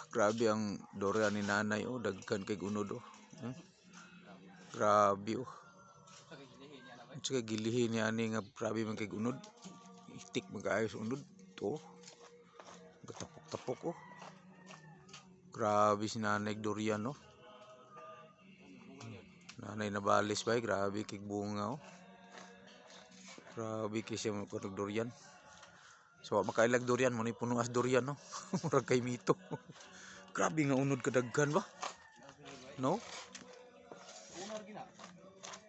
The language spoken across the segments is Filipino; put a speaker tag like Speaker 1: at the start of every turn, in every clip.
Speaker 1: Grabe ang durian ni nanay, oh, daghan kay unod, oh. Grabe, oh. Sige gilihin niya ani nga grabe man kay unod. Itik magayos unod to. Gatapok-tapok, oh. Grabe si nanay durian, oh. Nanay na balis ba, grabe kay bunga, oh. Grabe kay siya magkutog durian. So makailag durian mo ni puno as durian, no. Murag kay mito. Grabe nga unod kadaghan ba? No?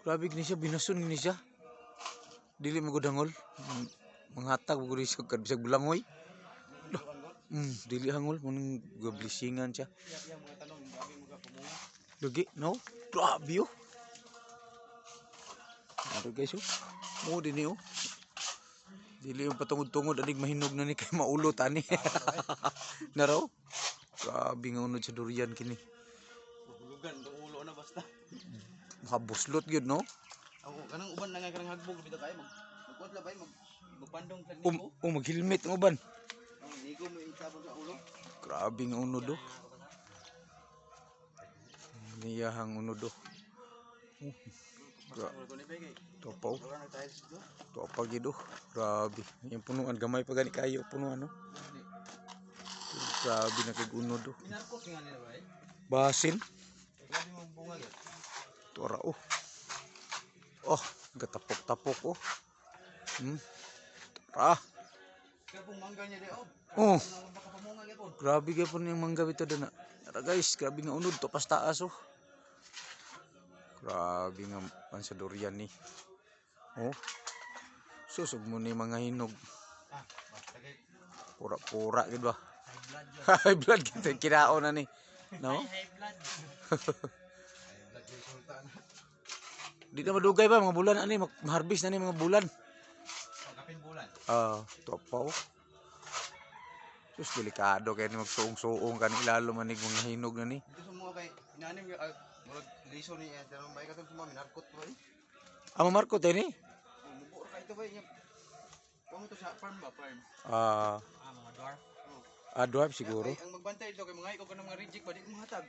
Speaker 1: Grabe ni siya, binasun ni siya. Dili magudangol. Manghatag magud siya kad bisag bulangoy. Dili hangol mo ning gablisingan siya. Lagi, no? Grabe, oh. Ano guys, oh. Mo din, oh. Dili yung patungod-tungod anig mahinog na ni kay maulot ani. Naraw? Grabe nga unod sa durian kini.
Speaker 2: Hulugan do ulo na basta.
Speaker 1: Makabuslot gyud, no?
Speaker 2: Ako kanang uban na nga kanang hagbog bitaw kay magkuat la bay magpandong kag niko.
Speaker 1: Maghilmet ng uban.
Speaker 2: Ang niko mo itabon sa ulo.
Speaker 1: Grabe nga unod, oh. Niyahang unod, oh. Topaw. Topaw gid, oh. Grabe. Yung punuan gamay pa gani kayo punuan, no? Grabe na kay unod, oh.
Speaker 2: Minarkot nga nila bay.
Speaker 1: Basin.
Speaker 2: Grabe mong bunga gyud.
Speaker 1: Tora, oh. Oh, gatapok-tapok, oh. Tara.
Speaker 2: Kaya pong mangga niya di, oh.
Speaker 1: Oh.
Speaker 2: Nakapamunga gyud.
Speaker 1: Grabe kay pun yung mangga bitaw dana. Tara guys, grabe nga unod to pas taas, oh. Grabe nga pan sa durian ni. Oh. Susog mo ni mga hinog.
Speaker 2: Basta kay
Speaker 1: Pura-pura gid ba?
Speaker 2: high blood yun.
Speaker 1: High blood kita kinaon na ni. No?
Speaker 2: High blood. High blood yung sultan.
Speaker 1: Di na madugay ba mga bulan ani ma-harvest na ni mga bulan.
Speaker 2: Kapin bulan.
Speaker 1: Topaw. Sus delikado kay ni magsuong-suong kan ilalo manig mga hinog na ni.
Speaker 2: Dito sa mga kay inanim murag liso ni tanong bay katong suma minarkot bay.
Speaker 1: Amo Marco tay ni?
Speaker 2: Mubo ra ito bay. Kamo to sa farm ba farm? Mga dwarf.
Speaker 1: Dwarf siguro.
Speaker 2: Ang magbantay dito kay mga ikaw kanang mga reject ba di mo hatag.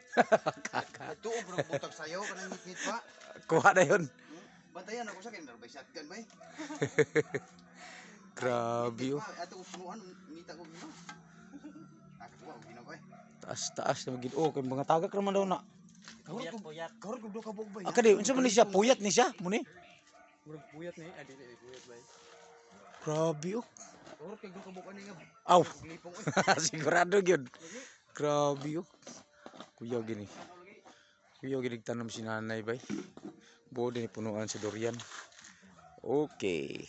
Speaker 2: Tuo bro butag sayo kanang ngit pa.
Speaker 1: Kuha na yun.
Speaker 2: Bantayan ako sa kin bay shotgun bay.
Speaker 1: Grabe, oh.
Speaker 2: Ato usunuan nita ko gino. Ako wa gino bay.
Speaker 1: Taas na magid. Oh, kay mga tagak naman daw na.
Speaker 2: Puyat. Kawar ko do kabog bay.
Speaker 1: Kadi unsa man ni siya? Puyat ni siya muni.
Speaker 2: Murag puyat ni adi puyat bay.
Speaker 1: Grabe, oh.
Speaker 2: Kawar kay do kabog ani nga.
Speaker 1: Aw.
Speaker 2: Glipong
Speaker 1: Sigurado gyud. Grabe, oh. Kuya gini. Kuya gini tanam si nanay bay. Bo din punuan sa durian. Okay.